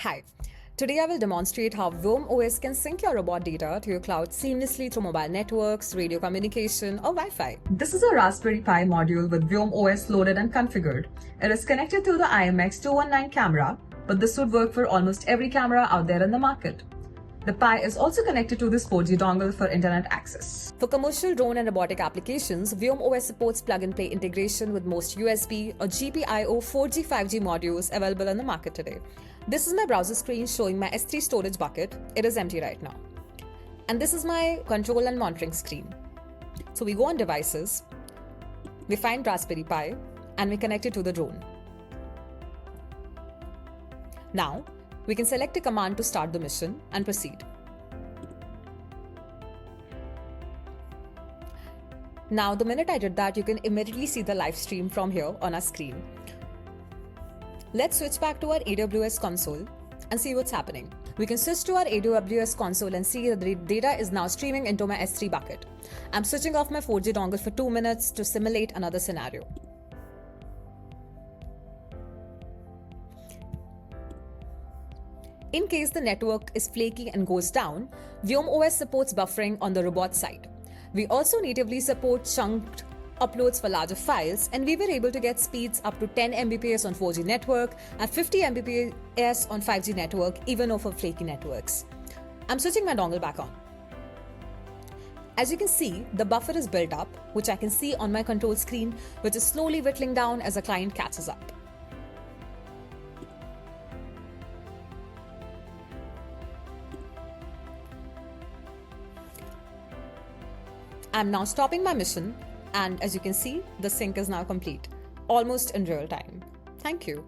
Hi, today I will demonstrate how Vyom OS can sync your robot data to your cloud seamlessly through mobile networks, radio communication, or Wi-Fi. This is a Raspberry Pi module with Vyom OS loaded and configured. It is connected to the IMX219 camera, but this would work for almost every camera out there in the market. The Pi is also connected to this 4G dongle for internet access. For commercial drone and robotic applications, Vyom OS supports plug-and-play integration with most USB or GPIO 4G 5G modules available on the market today. This is my browser screen showing my S3 storage bucket. It is empty right now. And this is my control and monitoring screen. So we go on devices, we find Raspberry Pi, and we connect it to the drone. Now, we can select a command to start the mission and proceed. Now, the minute I did that, you can immediately see the live stream from here on our screen. Let's switch back to our AWS console and see what's happening. We can switch to our AWS console and see that the data is now streaming into my S3 bucket. I'm switching off my 4G dongle for 2 minutes to simulate another scenario. In case the network is flaky and goes down, Vyom OS supports buffering on the robot side. We also natively support chunked uploads for larger files, and we were able to get speeds up to 10 Mbps on 4G network and 50 Mbps on 5G network, even over flaky networks. I'm switching my dongle back on. As you can see, the buffer is built up, which I can see on my control screen, which is slowly whittling down as the client catches up. I'm now stopping my mission, and as you can see, the sync is now complete, almost in real time. Thank you.